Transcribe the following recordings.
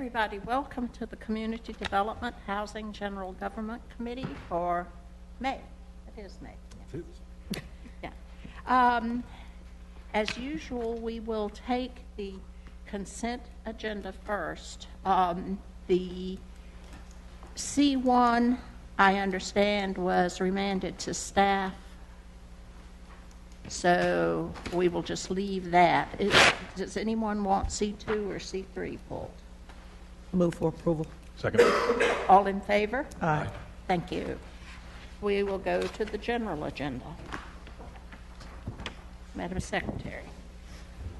everybody, welcome to the Community Development Housing General Government Committee for May. It is May. It is. Yeah. As usual, we will take the consent agenda first. The C1, I understand, was remanded to staff, so we will just leave that. Does anyone want C2 or C3 pulled? Move for approval. Second. All in favor? Aye. Thank you. We will go to the general agenda. Madam Secretary.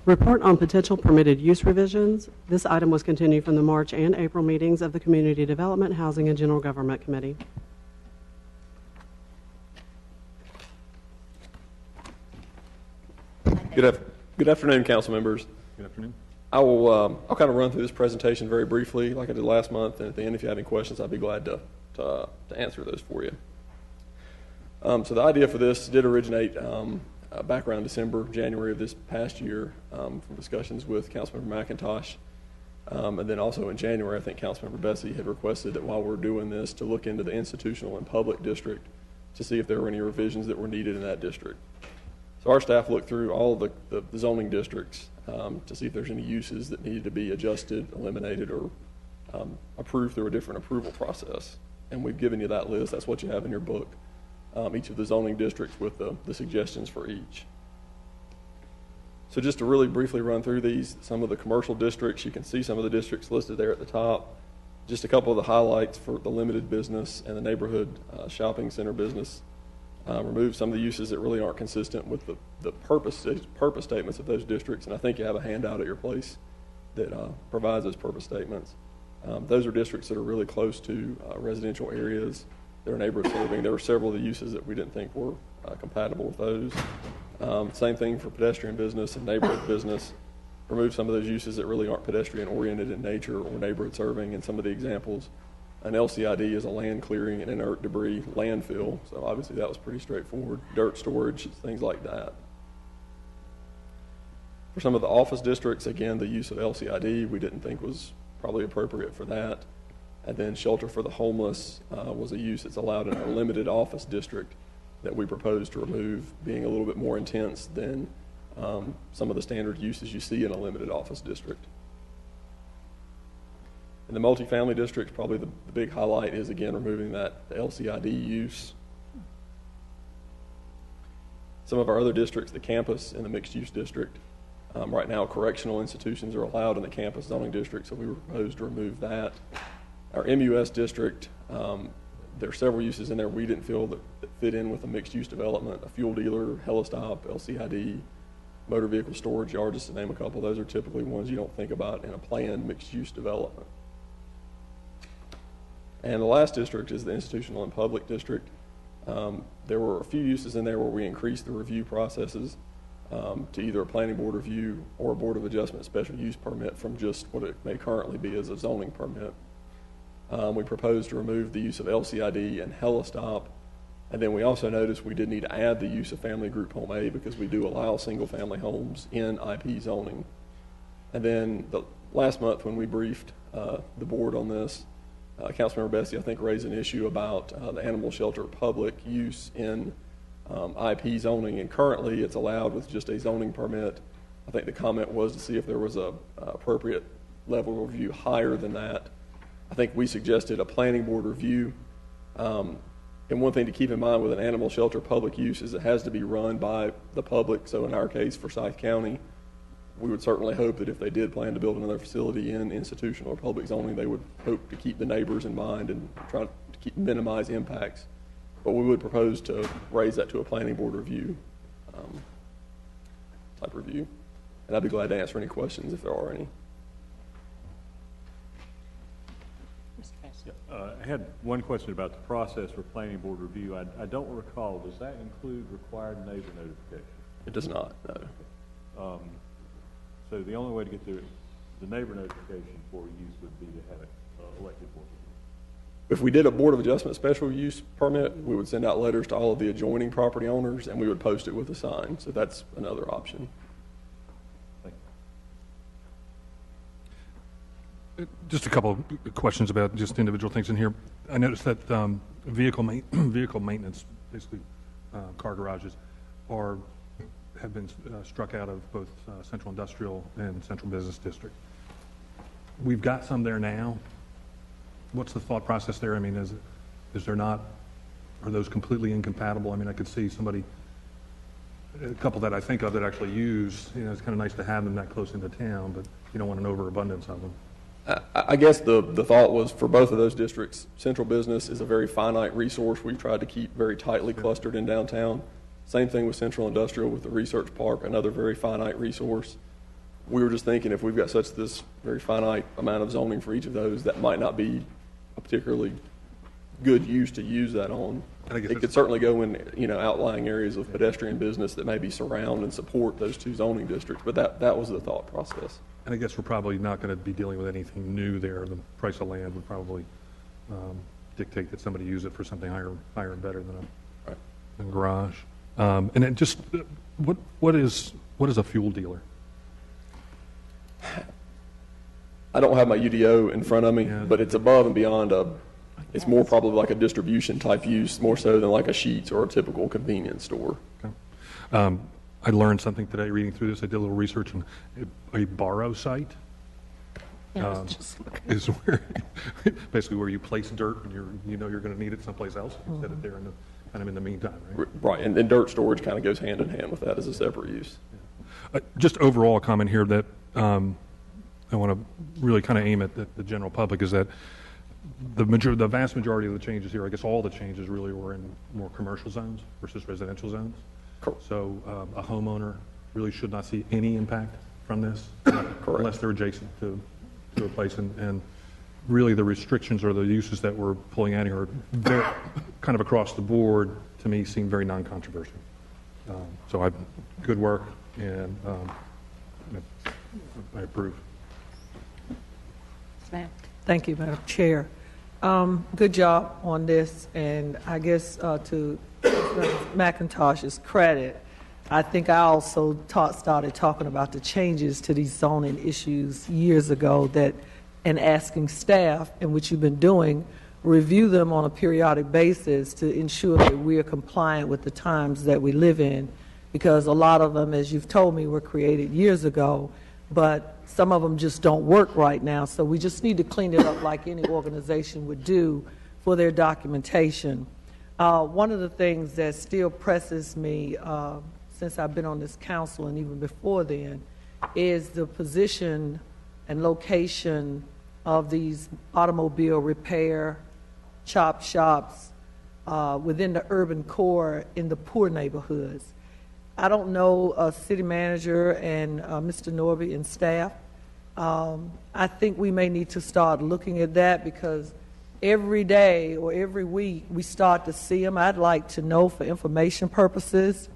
Report on potential permitted use revisions. This item was continued from the March and April meetings of the Community Development, Housing, and General Government Committee. Good afternoon, council members. Good afternoon. I'll kind of run through this presentation very briefly, like I did last month, and at the end, if you have any questions, I'd be glad to answer those for you. So the idea for this did originate back around December, January of this past year, from discussions with Councilmember McIntosh, and then also in January, I think Councilmember Bessie had requested that while we're doing this, to look into the institutional and public district to see if there were any revisions that were needed in that district. So our staff looked through all of the zoning districts to see if there's any uses that needed to be adjusted, eliminated, or approved through a different approval process. And we've given you that list. That's what you have in your book, each of the zoning districts with the suggestions for each. So just to really briefly run through these, some of the commercial districts, you can see some of the districts listed there at the top. Just a couple of the highlights for the limited business and the neighborhood shopping center business. Remove some of the uses that really aren't consistent with the purpose statements of those districts, and I think you have a handout at your place that provides those purpose statements. Those are districts that are really close to residential areas. They're neighborhood serving. There were several of the uses that we didn't think were compatible with those. Same thing for pedestrian business and neighborhood business. Remove some of those uses that really aren't pedestrian oriented in nature or neighborhood serving, and some of the examples. An LCID is a land clearing and inert debris landfill, so obviously that was pretty straightforward. Dirt storage, things like that. For some of the office districts, again, the use of LCID we didn't think was probably appropriate for that. And then shelter for the homeless was a use that's allowed in our limited office district that we proposed to remove, being a little bit more intense than some of the standard uses you see in a limited office district. In the multifamily districts, probably the big highlight is, again, removing the LCID use. Some of our other districts, the campus and the mixed-use district, right now correctional institutions are allowed in the campus zoning district, so we proposed to remove that. Our MUS district, there are several uses in there we didn't feel that fit in with a mixed-use development. A fuel dealer, helistop, LCID, motor vehicle storage yard, just to name a couple. Those are typically ones you don't think about in a planned mixed-use development. And the last district is the institutional and public district. There were a few uses in there where we increased the review processes to either a planning board review or a board of adjustment special use permit from just what it may currently be as a zoning permit. We proposed to remove the use of LCID and helistop, and then we also noticed we did need to add the use of family group home A because we do allow single family homes in IP zoning. And then the last month when we briefed the board on this, Councilmember Bessie, I think, raised an issue about the animal shelter public use in IP zoning, and currently it's allowed with just a zoning permit. I think the comment was to see if there was a appropriate level of review higher than that. I think we suggested a planning board review. And one thing to keep in mind with an animal shelter public use is it has to be run by the public. So in our case, Forsyth County, we would certainly hope that if they did plan to build another facility in institutional or public zoning, they would hope to keep the neighbors in mind and try to minimize impacts. But we would propose to raise that to a planning board review type review. And I'd be glad to answer any questions if there are any. I had one question about the process for planning board review. I don't recall, does that include required neighbor notification? It does not, no. So the only way to get the neighbor notification for use would be to have it elected board. If we did a board of adjustment special use permit, we would send out letters to all of the adjoining property owners and we would post it with a sign. So that's another option. Thank Just a couple of questions about just individual things in here. I noticed that vehicle maintenance, basically car garages, have been struck out of both Central Industrial and Central Business District. We've got some there now. What's the thought process there? I mean, is there not? Are those completely incompatible? I mean, I could see a couple that I think of that actually use. You know, it's kind of nice to have them that close into town, but you don't want an overabundance of them. I guess the thought was for both of those districts, central business is a very finite resource we've tried to keep very tightly clustered in downtown. Same thing with central industrial with the research park, another very finite resource. We were just thinking if we've got such this very finite amount of zoning for each of those, that might not be a particularly good use to use that on. It could certainly go in, outlying areas of pedestrian business that maybe surround and support those two zoning districts, but that was the thought process. And I guess we're probably not going to be dealing with anything new there. The price of land would probably dictate that somebody use it for something higher and better than a garage. And then just what is a fuel dealer? I don't have my UDO in front of me, but it's above and beyond it's more probably like a distribution type use, more so than like a Sheetz or a typical convenience store. Okay. I learned something today reading through this. I did a little research on a borrow site. Is where basically where you place dirt when you're going to need it someplace else. You set it there in the meantime, right? Right, and dirt storage kind of goes hand in hand with that as a separate use. Yeah. Just overall a comment here that I want to really kind of aim at the general public is that the vast majority of the changes here, I guess all the changes really were in more commercial zones versus residential zones. Correct. So a homeowner really should not see any impact from this unless they're adjacent to a place. And really the restrictions or the uses that we're pulling out here are kind of across the board, to me, seem very non-controversial. So good work, and I approve. Thank you, Madam Chair. Good job on this, and I guess to McIntosh's credit, I think I also started talking about the changes to these zoning issues years ago and asking staff, and which you've been doing, review them on a periodic basis to ensure that we are compliant with the times that we live in, because a lot of them, as you've told me, were created years ago, but some of them just don't work right now, so we just need to clean it up like any organization would do for their documentation. One of the things that still presses me since I've been on this council and even before then is the position and location of these automobile repair chop shops within the urban core in the poor neighborhoods. I don't know, city manager and Mr. Norby and staff, I think we may need to start looking at that, because every day or every week we start to see them. I'd like to know for information purposes,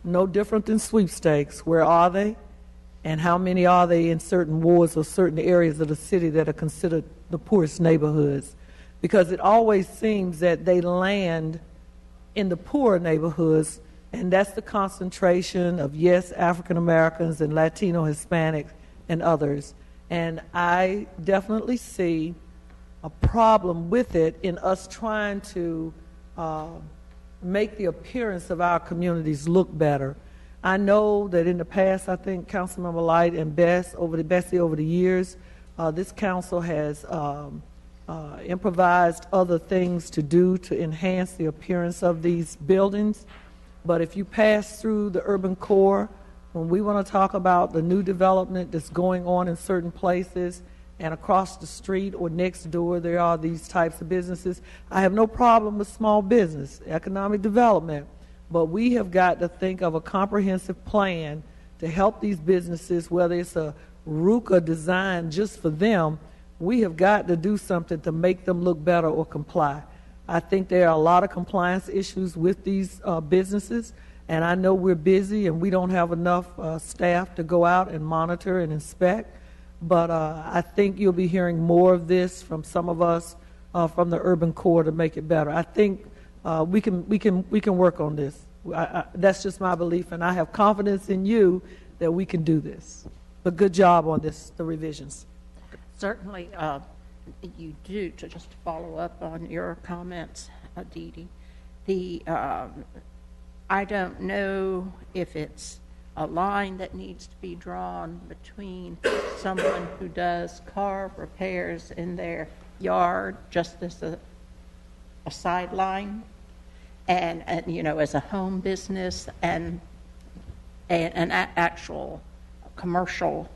no different than sweepstakes, where are they and how many are they in certain wards or certain areas of the city that are considered the poorest neighborhoods, because it always seems that they land in the poor neighborhoods, and that's the concentration of, yes, African Americans and Latino, Hispanics, and others. And I definitely see a problem with it in us trying to make the appearance of our communities look better. I know that in the past, I think Councilmember Light and Bessie over the years, this council has improvised other things to do to enhance the appearance of these buildings. But if you pass through the urban core, when we want to talk about the new development that's going on in certain places, and across the street or next door there are these types of businesses, I have no problem with small business, economic development, but we have got to think of a comprehensive plan to help these businesses, whether it's a RUCA design just for them. We have got to do something to make them look better or comply. I think there are a lot of compliance issues with these businesses, and I know we're busy and we don't have enough staff to go out and monitor and inspect, but I think you'll be hearing more of this from some of us from the urban core to make it better. I think we can work on this. That's just my belief, and I have confidence in you that we can do this. But good job on this, the revisions. Certainly, you do, to just follow up on your comments, Dee Dee. I don't know if it's a line that needs to be drawn between someone who does car repairs in their yard, just as a sideline, and as a home business, and an actual commercial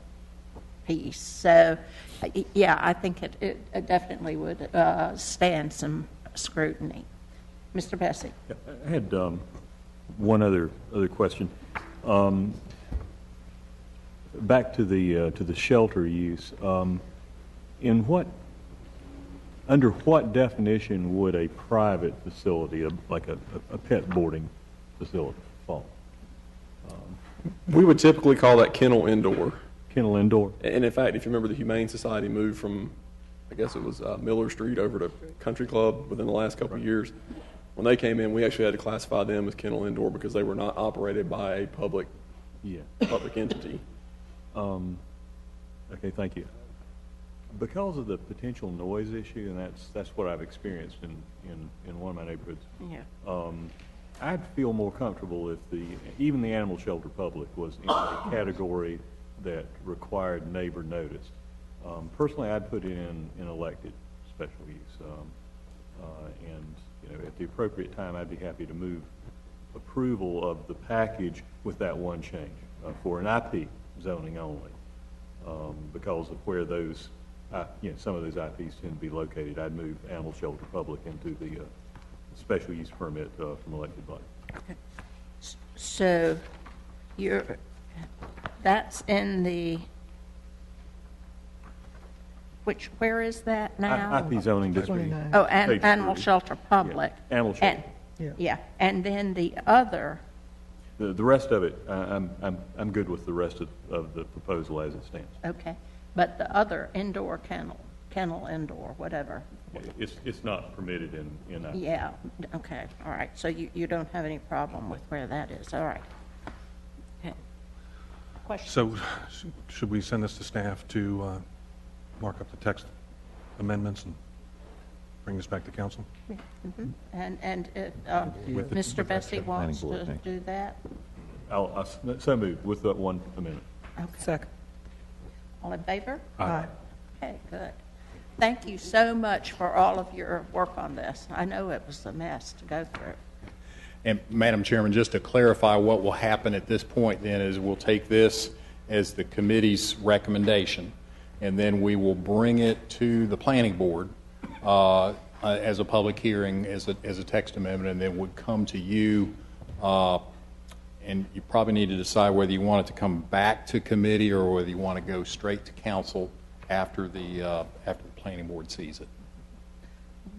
piece. So, yeah, I think it definitely would stand some scrutiny. Mr. Bessie? I had one other question. Back to the shelter use. Under what definition would a private facility, like a pet boarding facility, fall? We would typically call that kennel indoor. Kennel indoor? And in fact, if you remember, the Humane Society moved from, I guess it was Miller Street over to Country Club within the last couple of years. When they came in, we actually had to classify them as kennel indoor because they were not operated by a public entity. Okay, thank you. Because of the potential noise issue, and that's what I've experienced in one of my neighborhoods. Yeah. I'd feel more comfortable if even the animal shelter public was in a category that required neighbor notice. Personally, I'd put it in elected special use, and at the appropriate time, I'd be happy to move approval of the package with that one change for an IP zoning only, because of where those, some of those IPs tend to be located. I'd move animal shelter public into the special use permit from elected body. Okay. So that's in the, where is that now? IP zoning district. 29. Oh, Page animal 3. shelter public. Yeah, animal shelter. Yeah, and then the other, The rest of it, I'm good with the rest of the proposal as it stands. okay, but the other indoor kennel indoor, whatever. It's not permitted in that. Yeah, okay, all right, so you don't have any problem with where that is, all right. Okay. Question? So should we send this to staff to mark up the text amendments and bring this back to council? Mhm. And if With the- Mr. Bessie wants to do that? I'll so move with that one amendment. Okay. Second. All in favor? Aye. Okay, good. Thank you so much for all of your work on this. I know it was a mess to go through. And Madam Chairman, just to clarify what will happen at this point then is we'll take this as the committee's recommendation, and then we will bring it to the planning board as a public hearing, as a text amendment, and then would come to you, and you probably need to decide whether you want it to come back to committee or whether you want to go straight to council after the planning board sees it.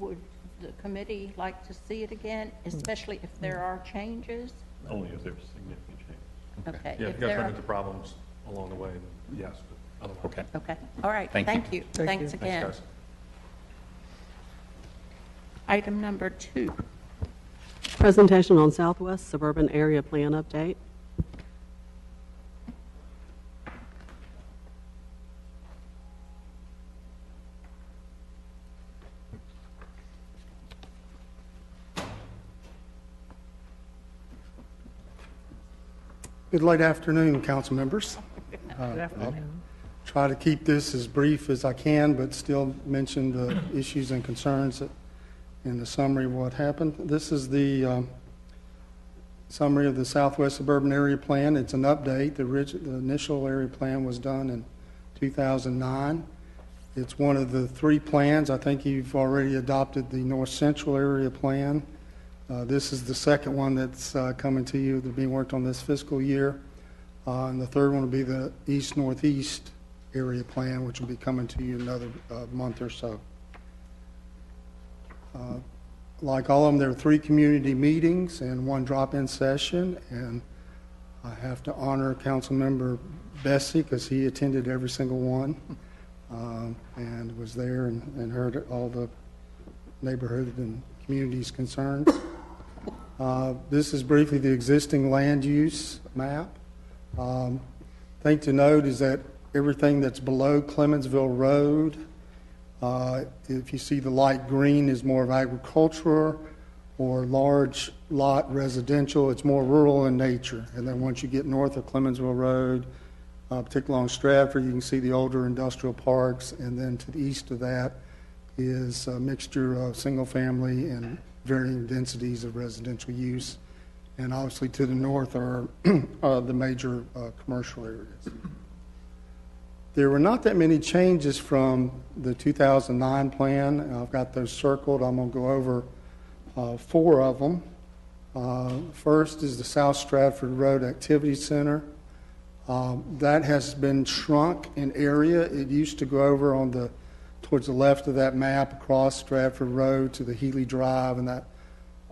Would the committee like to see it again, especially if there are changes? Only if there's significant change. Okay. Yeah, if if you there guys run are- into problems along the way, then yes, but otherwise. Okay. Okay, all right, Thank you. thank you. Thank Thanks you. again. Thanks, guys. Item number 2. Presentation on Southwest Suburban Area Plan Update. Good late afternoon, council members. Good afternoon. Try to keep this as brief as I can, but still mention the issues and concerns in the summary of what happened. This is the summary of the Southwest Suburban Area Plan. It's an update. The initial area plan was done in 2009. It's one of the 3 plans. I think you've already adopted the North Central Area Plan. This is the second one that's coming to you, that's being worked on this fiscal year. And the third one will be the East-Northeast Area Plan, which will be coming to you in another month or so. Like all of them, there are 3 community meetings and 1 drop-in session, and I have to honor Councilmember Bessie because he attended every single one and was there and heard all the neighborhood and community's concerns. This is briefly the existing land use map. Thing to note is that everything that's below Clemensville Road. If you see the light green is more of agricultural or large lot residential, it's more rural in nature. And then once you get north of Clemensville Road, particularly along Stratford, you can see the older industrial parks, and then to the east of that is a mixture of single-family and varying densities of residential use. And obviously to the north are the major commercial areas. There were not that many changes from the 2009 plan. I've got those circled. I'm going to go over 4 of them. First is the South Stratford Road Activity Center. That has been shrunk in area. It used to go over towards the left of that map across Stratford Road to the Healy Drive and that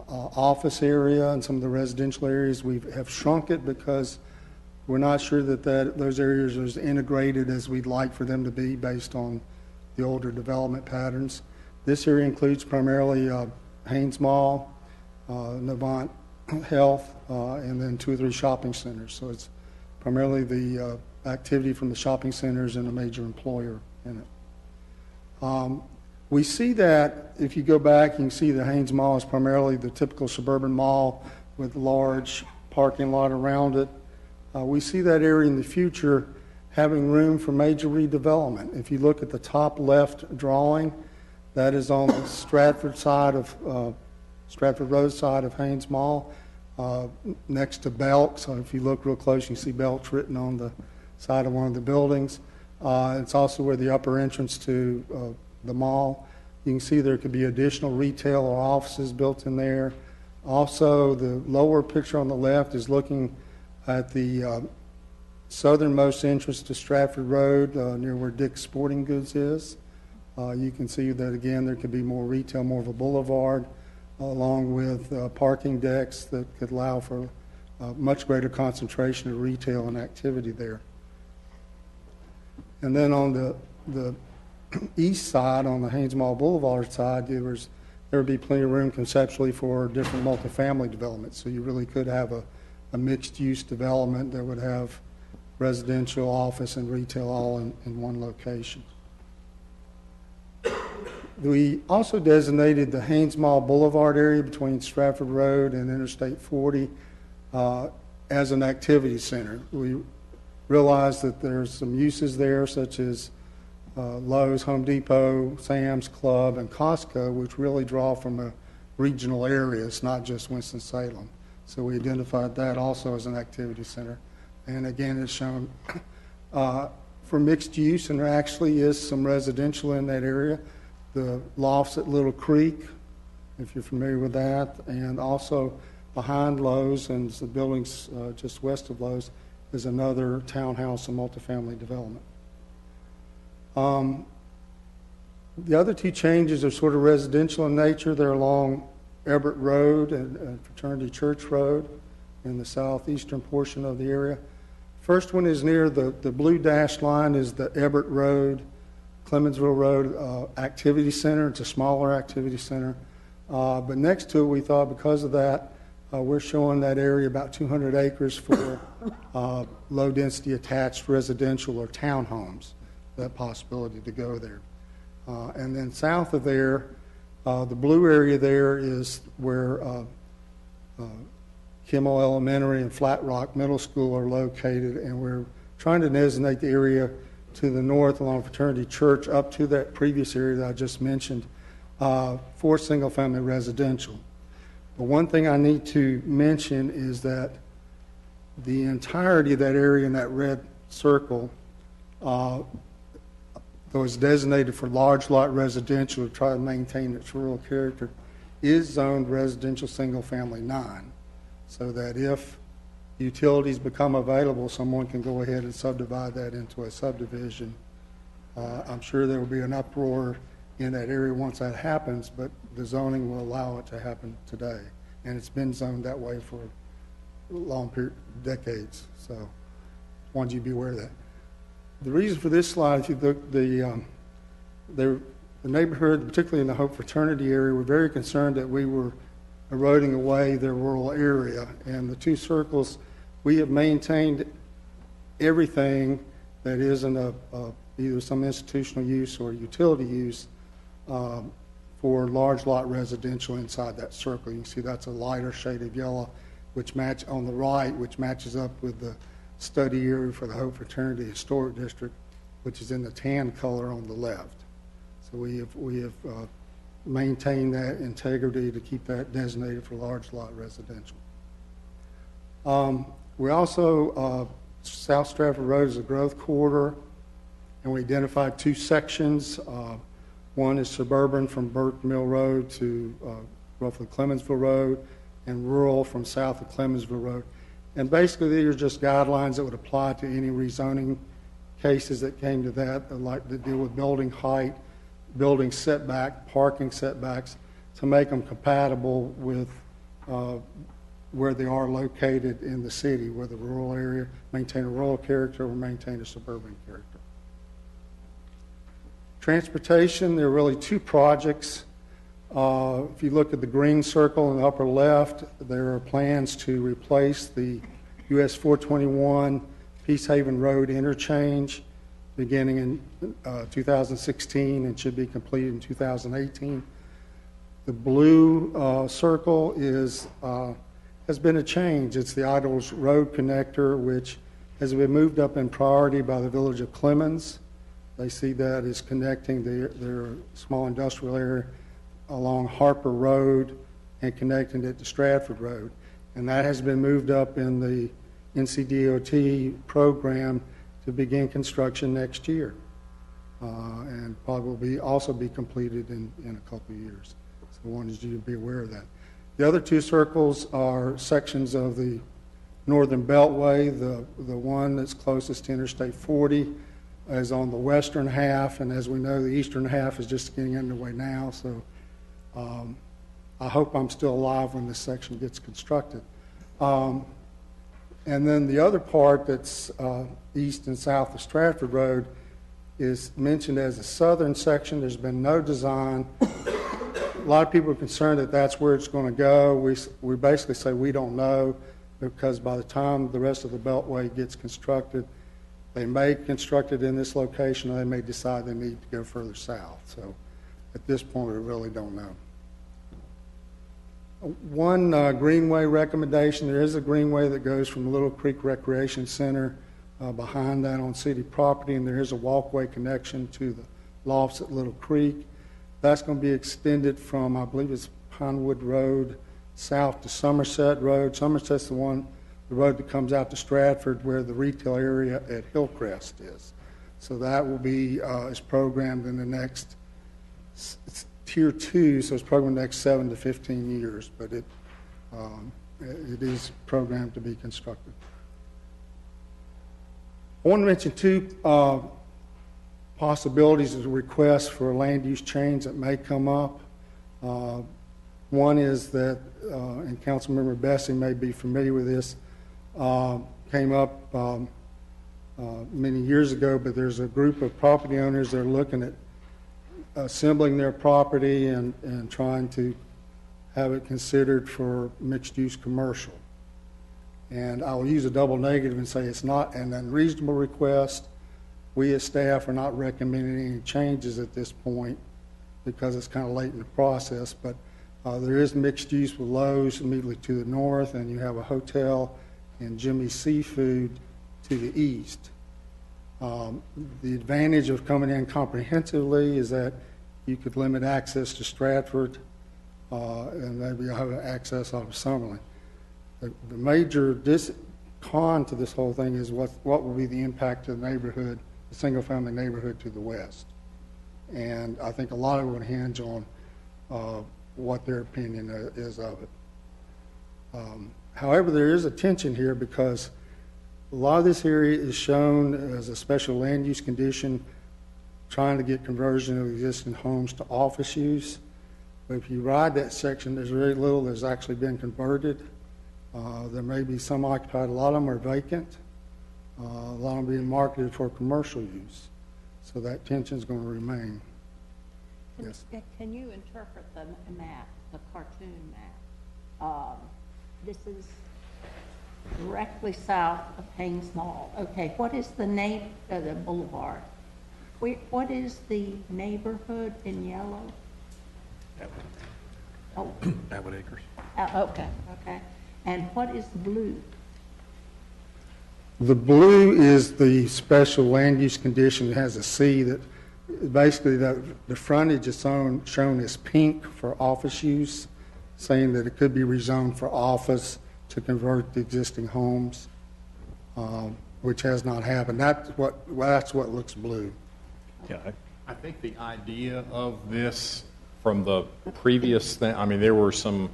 office area and some of the residential areas. We have shrunk it because we're not sure that those areas are as integrated as we'd like for them to be based on the older development patterns. This area includes primarily Haynes Mall, Novant Health, and then 2 or 3 shopping centers. So it's primarily the activity from the shopping centers and a major employer in it. We see that if you go back, you can see the Haynes Mall is primarily the typical suburban mall with a large parking lot around it. We see that area in the future having room for major redevelopment. If you look at the top left drawing, that is on the Stratford Road side of Haynes Mall, next to Belk. So if you look real close, you see Belk written on the side of one of the buildings. It's also where the upper entrance to the mall. You can see there could be additional retail or offices built in there. Also, the lower picture on the left is looking at the southernmost entrance to Stratford Road, near where Dick's Sporting Goods is. You can see that, again, there could be more retail, more of a boulevard, along with parking decks that could allow for much greater concentration of retail and activity there. And then on the east side, on the Haynes Mall Boulevard side, there would be plenty of room conceptually for different multifamily developments. So you really could have a mixed-use development that would have residential, office, and retail all in one location. We also designated the Haynes Mall Boulevard area between Stratford Road and Interstate 40 as an activity center. We realized that there's some uses there, such as Lowe's, Home Depot, Sam's Club, and Costco, which really draw from a regional area. It's not just Winston-Salem. So we identified that also as an activity center. And again, it's shown for mixed use, and there actually is some residential in that area. The lofts at Little Creek, if you're familiar with that, and also behind Lowe's and the buildings just west of Lowe's is another townhouse and multifamily development. The other 2 changes are sort of residential in nature. They're along Everett Road and Fraternity Church Road in the southeastern portion of the area. First one is near the blue dashed line is the Everett Road, Clemensville Road Activity Center. It's a smaller activity center. But next to it, we thought because of that, we're showing that area about 200 acres for low-density attached residential or townhomes, that possibility to go there. And then south of there, the blue area there is where Kimmel Elementary and Flat Rock Middle School are located, and we're trying to designate the area to the north along Fraternity Church up to that previous area that I just mentioned for single-family residential. But one thing I need to mention is that the entirety of that area in that red circle that was designated for large lot residential to try to maintain its rural character is zoned residential single-family 9, so that if utilities become available, someone can go ahead and subdivide that into a subdivision. I'm sure there will be an uproar in that area once that happens, but the zoning will allow it to happen today. And it's been zoned that way for a long period, decades. So I wanted you to be aware of that. The reason for this slide, if you look, the neighborhood, particularly in the Hope Fraternity area, were very concerned that we were eroding away their rural area. And the 2 circles, we have maintained everything that isn't either some institutional use or utility use for large lot residential inside that circle. You can see that's a lighter shade of yellow, which match on the right, which matches up with the study area for the Hope Fraternity Historic District, which is in the tan color on the left. So we have maintained that integrity to keep that designated for large lot residential. We also, South Stratford Road is a growth corridor, and we identified two sections. One is suburban from Burke Mill Road to roughly Clemensville Road, and rural from south of Clemensville Road. And basically, these are just guidelines that would apply to any rezoning cases that came to that, like to deal with building height, building setback, parking setbacks, to make them compatible with where they are located in the city, where the rural area maintain a rural character or maintain a suburban character. Transportation, there are really two projects. If you look at the green circle in the upper left, there are plans to replace the US 421 Peacehaven Road interchange beginning in 2016 and should be completed in 2018. The blue circle has been a change. It's the Idols Road connector, which has been moved up in priority by the village of Clemens. They see that as connecting their small industrial area along Harper Road and connecting it to Stratford Road. And that has been moved up in the NCDOT program to begin construction next year. And probably will also be completed in a couple of years. So I wanted you to be aware of that. The other two circles are sections of the Northern Beltway. The one that's closest to Interstate 40 is on the western half, and as we know, the eastern half is just getting underway now. So I hope I'm still alive when this section gets constructed. And then the other part that's east and south of Stratford Road is mentioned as the southern section. There's been no design. A lot of people are concerned that that's where it's going to go. We basically say we don't know, because by the time the rest of the Beltway gets constructed, they may construct it in this location, or they may decide they need to go further south. So at this point, we really don't know. One greenway recommendation, there is a greenway that goes from Little Creek Recreation Center behind that on city property, and there is a walkway connection to the lofts at Little Creek. That's going to be extended from, I believe it's Pinewood Road south to Somerset Road. Somerset's the road that comes out to Stratford where the retail area at Hillcrest is. So that will be is programmed in the next, it's tier 2, so it's programmed the next 7 to 15 years, but it is programmed to be constructed. I want to mention two possibilities of requests for a land use change that may come up. One is that, and Councilmember Bessie may be familiar with this, came up many years ago, but there's a group of property owners that are looking at assembling their property and trying to have it considered for mixed-use commercial. And I will use a double negative and say it's not an unreasonable request. We as staff are not recommending any changes at this point because it's kind of late in the process, but there is mixed use with Lowe's immediately to the north, and you have a hotel and Jimmy's Seafood to the east. The advantage of coming in comprehensively is that you could limit access to Stratford and maybe have access out of Summerlin. The major con to this whole thing is what will be the impact to the neighborhood, the single-family neighborhood to the west. And I think a lot of it would hinge on what their opinion is of it. However, there is a tension here because a lot of this area is shown as a special land use condition, trying to get conversion of existing homes to office use. But if you ride that section, there's very little that's actually been converted. There may be some occupied. A lot of them are vacant. A lot of them being marketed for commercial use. So that tension is going to remain. Yes. Can you interpret the map, the cartoon map? This is directly south of Haynes Mall. Okay, what is the name of the boulevard? What is the neighborhood in yellow? Oh, Atwood Acres. okay. And what is blue? The blue is the special land use condition. It has a C that basically the frontage is shown as pink for office use, saying that it could be rezoned for office to convert the existing homes, which has not happened. That's what looks blue. Yeah, I think the idea of this from the previous thing, I mean, there were some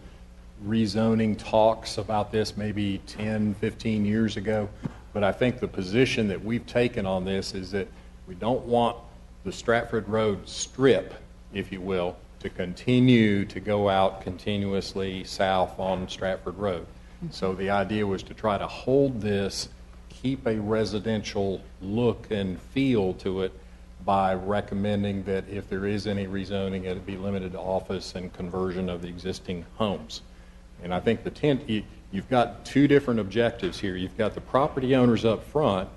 rezoning talks about this maybe 10, 15 years ago, but I think the position that we've taken on this is that we don't want the Stratford Road strip, if you will, to continue to go out continuously south on Stratford Road. So the idea was to try to hold this, keep a residential look and feel to it by recommending that if there is any rezoning, it be limited to office and conversion of the existing homes. And I think you've got two different objectives here. You've got the property owners up front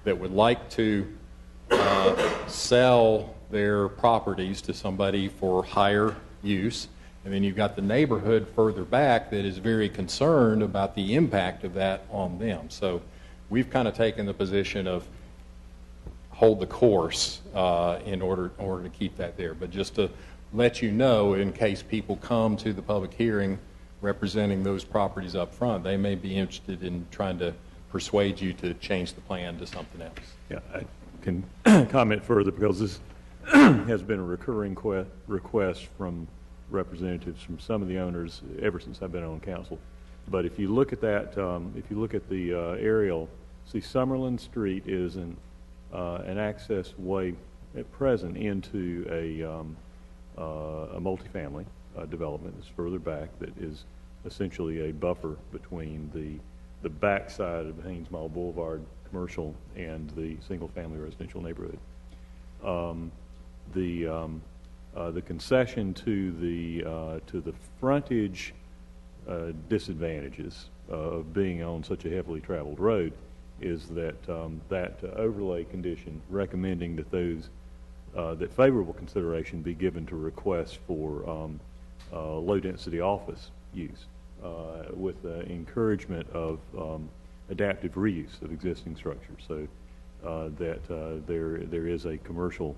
that would like to sell their properties to somebody for higher use, and then you've got the neighborhood further back that is very concerned about the impact of that on them. So we've kind of taken the position of hold the course in order to keep that there. But just to let you know, in case people come to the public hearing representing those properties up front, they may be interested in trying to persuade you to change the plan to something else. yeah, I can comment further because this has been a recurring request from representatives from some of the owners ever since I've been on council. But if you look at that, if you look at the aerial, see Summerlin Street is an access way at present into a multifamily development that's further back that is essentially a buffer between the backside of Haynes Mall Boulevard commercial and the single-family residential neighborhood. The concession to the frontage disadvantages of being on such a heavily traveled road is that that overlay condition recommending that that favorable consideration be given to requests for low-density office use with encouragement of adaptive reuse of existing structures, so that there is a commercial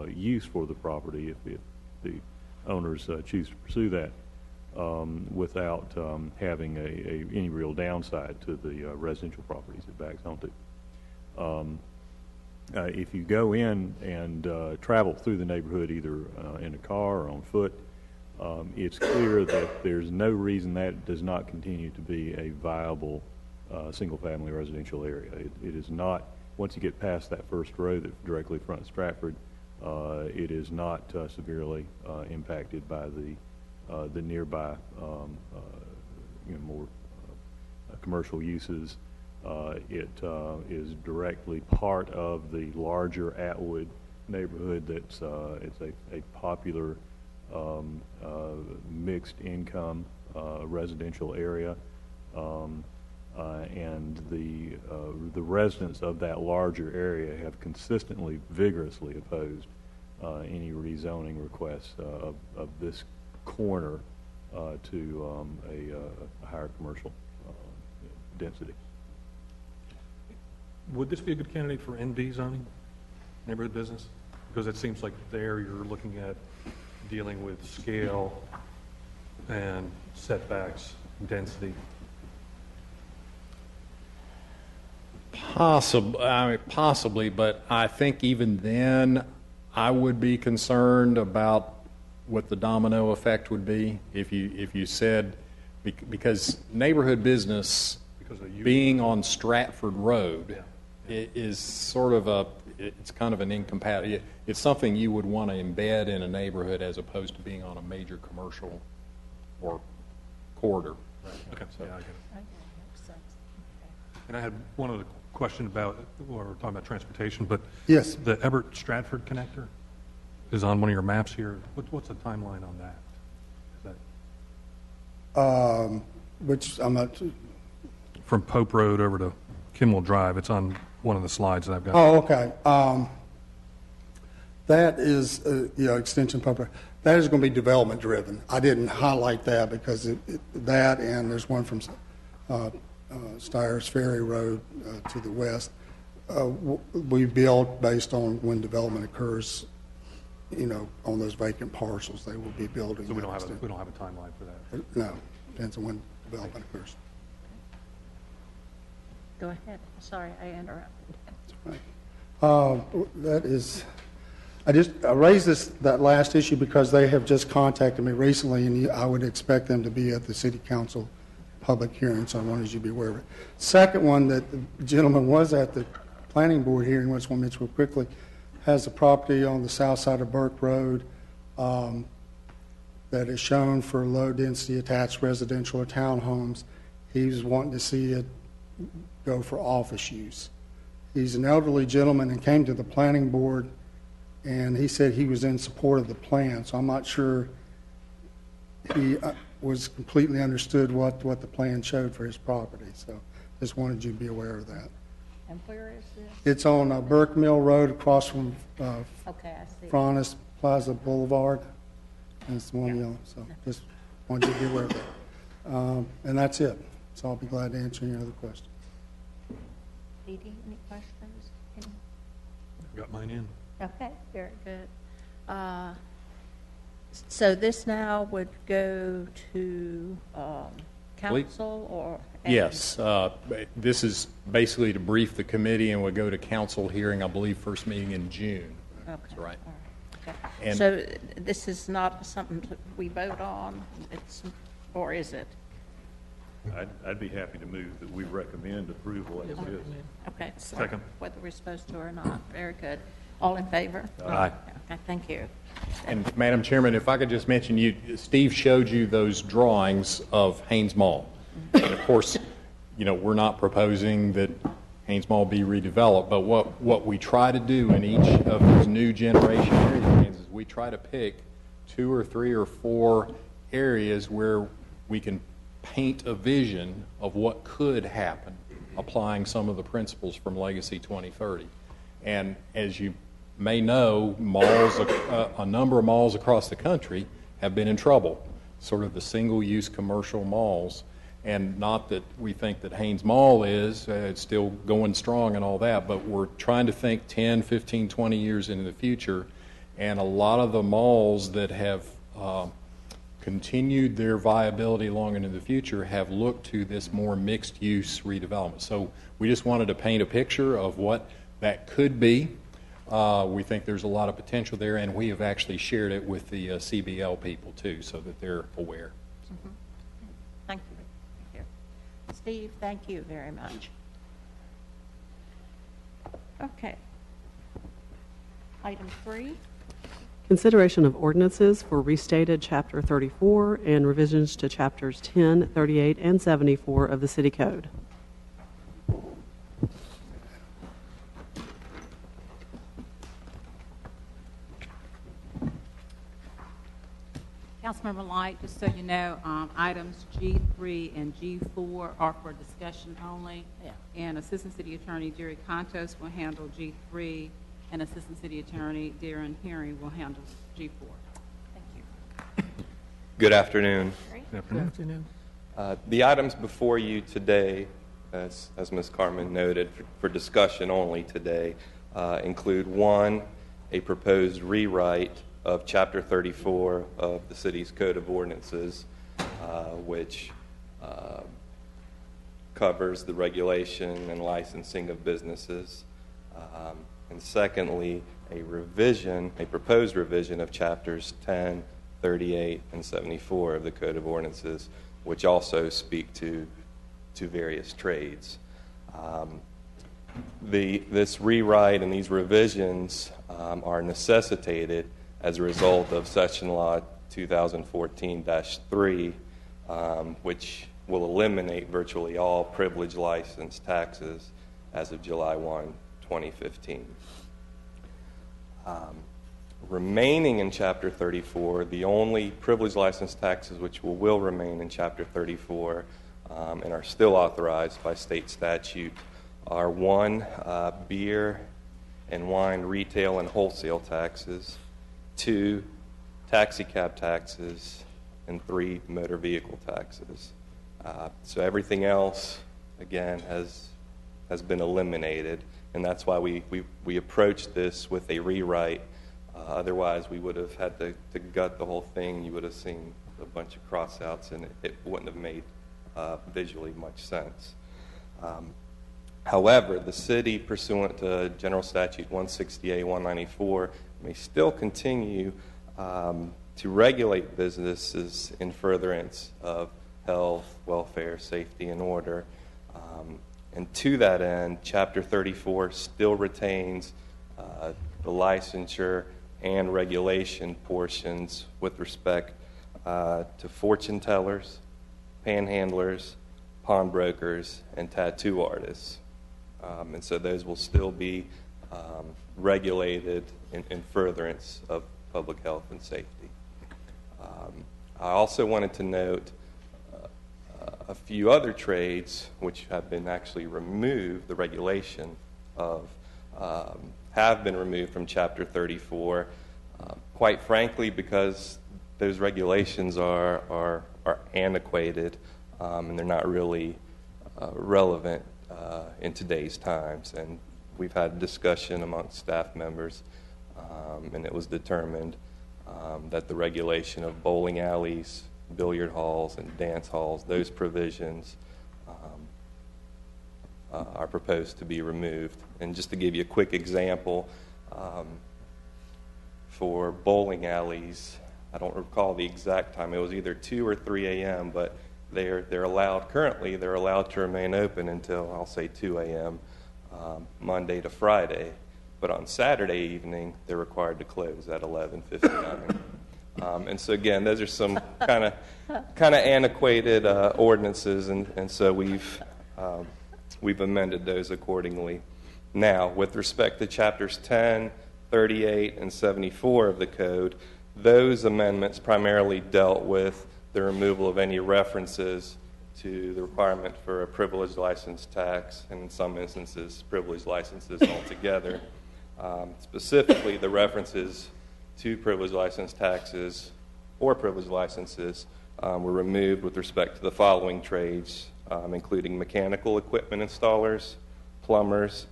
use for the property if the owners choose to pursue that without having any real downside to the residential properties it backs onto. If you go in and travel through the neighborhood either in a car or on foot, it's clear that there's no reason that does not continue to be a viable single-family residential area. It is not, once you get past that first road that directly fronts Stratford, it is not severely impacted by the nearby more commercial uses. It is directly part of the larger Atwood neighborhood that's it's a popular mixed income residential area, and the residents of that larger area have consistently vigorously opposed any rezoning requests of this corner to a higher commercial density. Would this be a good candidate for NB zoning, neighborhood business? Because it seems like there you're looking at dealing with scale and setbacks, density. Possibly, but I think even then I would be concerned about what the domino effect would be if you said, because neighborhood business being on Stratford Road is sort of it's kind of an incompatible. It's something you would want to embed in a neighborhood as opposed to being on a major commercial or corridor. Right. Okay. So, yeah, I get it. And I had one other question about, we're talking about transportation, but Yes. the Everett-Stratford connector is on one of your maps here. What's the timeline on that? Is that Which I'm not. from Pope Road over to Kimmel Drive. It's on one of the slides that I've got. Oh, okay. That is, extension pumper. That is going to be development driven. I didn't highlight that because that and there's one from Stires Ferry Road to the west. We build based on when development occurs. On those vacant parcels, they will be building. So we don't have a timeline for that. No, depends on when development occurs. Go ahead. Sorry, I interrupted. That is, I raised that last issue because they have just contacted me recently, and I would expect them to be at the city council public hearing, so I wanted you to be aware of it. Second one, that the gentleman was at the planning board hearing, which I want to mention real quickly, has a property on the south side of Burke Road that is shown for low-density attached residential or townhomes. He was wanting to see it go for office use. He's an elderly gentleman and came to the planning board, and he said he was in support of the plan, so I'm not sure he was completely understood what the plan showed for his property. So just wanted you to be aware of that. And where is this? It's on Burke Mill Road across from Okay, I see. Fronis Plaza Boulevard. And it's one, so just wanted you to be aware of that. And that's it. So I'll be glad to answer any other questions. Dee Dee, any questions? Got mine in. Okay, very good. So this now would go to council or? Yes, this is basically to brief the committee and would go to council hearing, I believe, first meeting in June. Okay. That's right. All right. Okay. And- So this is not something that we vote on, or is it? I'd be happy to move that we recommend approval as is. Okay. Second. Whether we're supposed to or not. Very good. All in favor? Aye. Okay, thank you. And Madam Chairman, if I could just mention, Steve showed you those drawings of Haynes Mall. And of course, we're not proposing that Haynes Mall be redeveloped, but what we try to do in each of these new generation area plans is we try to pick 2 or 3 or 4 areas where we can paint a vision of what could happen, applying some of the principles from Legacy 2030. And as you may know, malls, a number of malls across the country have been in trouble, sort of the single-use commercial malls. And not that we think that Haynes Mall is, it's still going strong and all that, but we're trying to think 10, 15, 20 years into the future. And a lot of the malls that have continued their viability long into the future have looked to this more mixed-use redevelopment. So we just wanted to paint a picture of what that could be. We think there's a lot of potential there, and we have actually shared it with the CBL people too, so that they're aware. Mm-hmm. Thank you. Thank you. Steve, thank you very much. Okay. Item 3. Consideration of ordinances for restated Chapter 34 and revisions to Chapters 10, 38, and 74 of the City Code. Councilmember Light, just so you know, items G3 and G4 are for discussion only. Yeah. And Assistant City Attorney Jerry Contos will handle G3, and Assistant City Attorney Darren Herring will handle G4. Thank you. Good afternoon. Good afternoon. The items before you today, as Ms. Carmen noted, for discussion only today, include 1, a proposed rewrite of Chapter 34 of the city's Code of Ordinances, which covers the regulation and licensing of businesses. And secondly, a proposed revision of Chapters 10, 38, and 74 of the Code of Ordinances, which also speak to various trades. This rewrite and these revisions are necessitated as a result of Section Law 2014-3, which will eliminate virtually all privilege license taxes as of July 1, 2015. Remaining in Chapter 34, the only privilege license taxes which will remain in Chapter 34 and are still authorized by state statute are 1, beer and wine retail and wholesale taxes, 2, taxi cab taxes, and 3, motor vehicle taxes. So everything else, again, has been eliminated, and that's why we approached this with a rewrite. Otherwise, we would have had to gut the whole thing. You would have seen a bunch of crossouts, and it wouldn't have made visually much sense. However, the city, pursuant to General Statute 160A-194, may still continue to regulate businesses in furtherance of health, welfare, safety, and order. And to that end, Chapter 34 still retains the licensure and regulation portions with respect to fortune tellers, panhandlers, pawnbrokers, and tattoo artists. And so those will still be regulated in furtherance of public health and safety. I also wanted to note a few other trades which have been actually removed, the regulation of, have been removed from Chapter 34, quite frankly, because those regulations are antiquated and they're not really relevant in today's times. And we've had discussion amongst staff members, and it was determined that the regulation of bowling alleys, billiard halls, and dance halls, those provisions are proposed to be removed. And just to give you a quick example, for bowling alleys, I don't recall the exact time, it was either 2 or 3 a.m., but they're allowed, currently they're allowed to remain open until, I'll say, 2 a.m. Monday to Friday. But on Saturday evening, they're required to close at 11:59. And so again, those are some kind of antiquated ordinances, and so we've amended those accordingly. Now, with respect to Chapters 10, 38, and 74 of the Code, those amendments primarily dealt with the removal of any references to the requirement for a privileged license tax, and in some instances, privileged licenses altogether. Specifically, the references to privileged license taxes or privileged licenses were removed with respect to the following trades, including mechanical equipment installers, plumbers,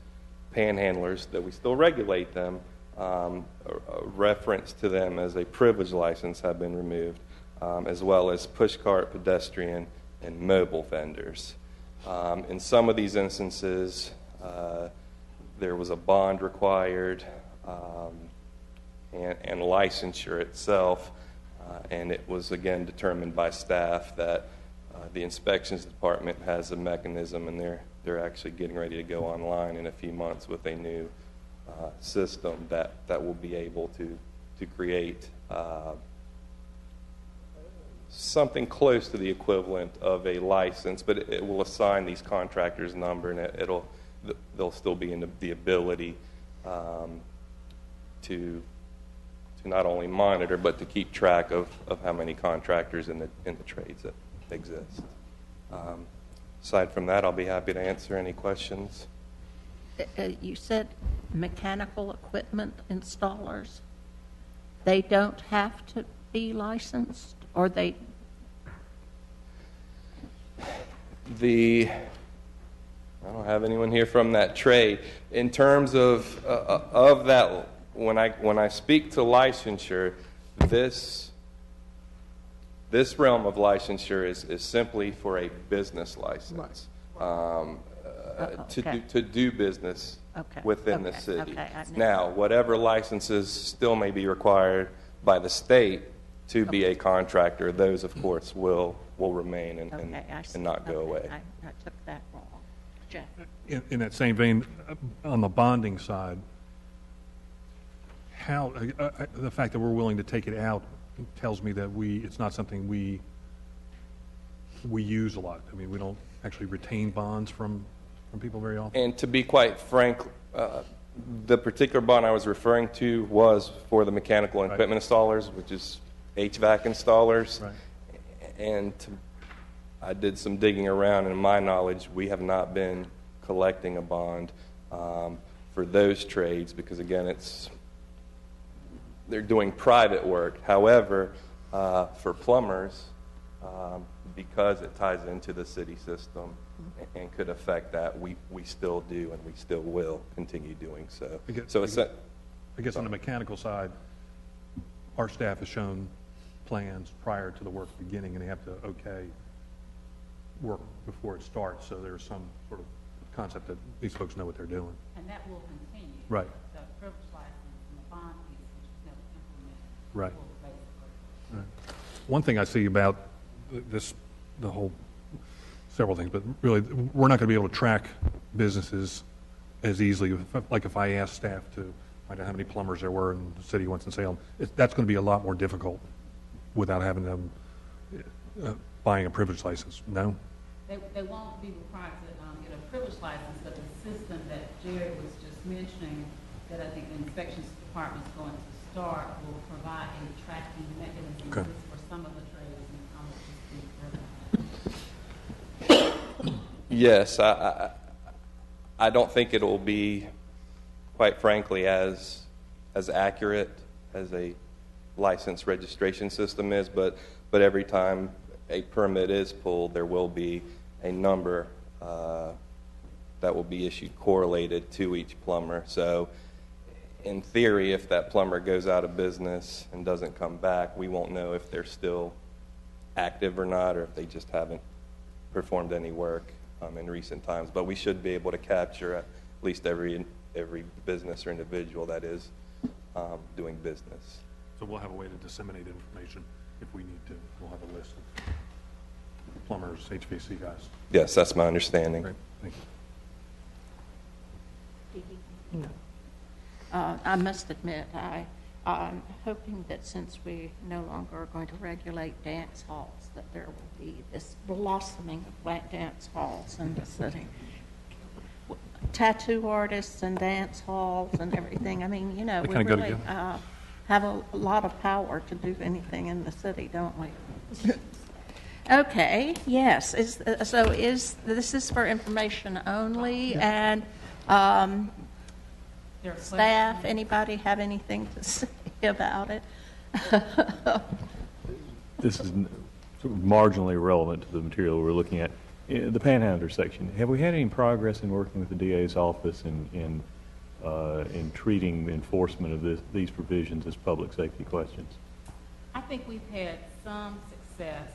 panhandlers, that we still regulate them. A reference to them as a privileged license have been removed, as well as pushcart, pedestrian, and mobile vendors. In some of these instances, there was a bond required and licensure itself, and it was again determined by staff that the inspections department has a mechanism, and they're actually getting ready to go online in a few months with a new system that will be able to create something close to the equivalent of a license, but it will assign these contractors a number, and they'll still be in the ability to not only monitor but to keep track of how many contractors in the trades that exist. Aside from that, I'll be happy to answer any questions. You said mechanical equipment installers. They don't have to be licensed, or they? I don't have anyone here from that trade. In terms of that, when I speak to licensure, this realm of licensure is simply for a business license. Okay. To do business within the city. Okay. Now, whatever licenses still may be required by the state to be a contractor, those, of course, will remain and not go away. I took that wrong. Jeff? In that same vein, on the bonding side, how the fact that we're willing to take it out tells me that it's not something we use a lot. I mean, we don't actually retain bonds from people very often. And to be quite frank, the particular bond I was referring to was for the mechanical equipment installers, which is HVAC installers. Right. And I did some digging around, and in my knowledge, we have not been collecting a bond for those trades because, again, they're doing private work. However, for plumbers, because it ties into the city system and could affect that, we still do and we still will continue doing so. I guess on the mechanical side, our staff has shown plans prior to the work beginning, and they have to okay work before it starts, so there's some sort of concept that these folks know what they're doing. And that will continue. Right. The privilege license and the bond piece, which is never implemented. Right. will basically- Right. One thing I see about the whole, several things, but really, we're not going to be able to track businesses as easily. Like if I asked staff to find out how many plumbers there were in the city of Winston-Salem, that's going to be a lot more difficult without having them buying a privilege license. No? They won't be required to get a privilege license, but the system that Jared was just mentioning, that I think the inspections department is going to start, will provide a tracking mechanism Okay. for some of the trades and how much is being driven. Yes, I don't think it will be, quite frankly, as accurate as a license registration system is, but every time a permit is pulled, there will be a number that will be issued correlated to each plumber. So in theory, if that plumber goes out of business and doesn't come back, we won't know if they're still active or not, or if they just haven't performed any work in recent times. But we should be able to capture at least every business or individual that is doing business. So we'll have a way to disseminate information if we need to. We'll have a list of plumbers, HVAC guys. Yes, that's my understanding. Great, thank you. I must admit, I'm hoping that since we no longer are going to regulate dance halls, that there will be this blossoming of dance halls in the city. Tattoo artists and dance halls and everything. I mean, you know, They we kinda go really together. have a lot of power to do anything in the city, don't we? Okay, yes. This is for information only, and There are staff, questions. anybody have anything to say about it? This is sort of marginally relevant to the material we're looking at. The Panhandler section, have we had any progress in working with the DA's office in treating enforcement of these provisions as public safety questions? I think we've had some success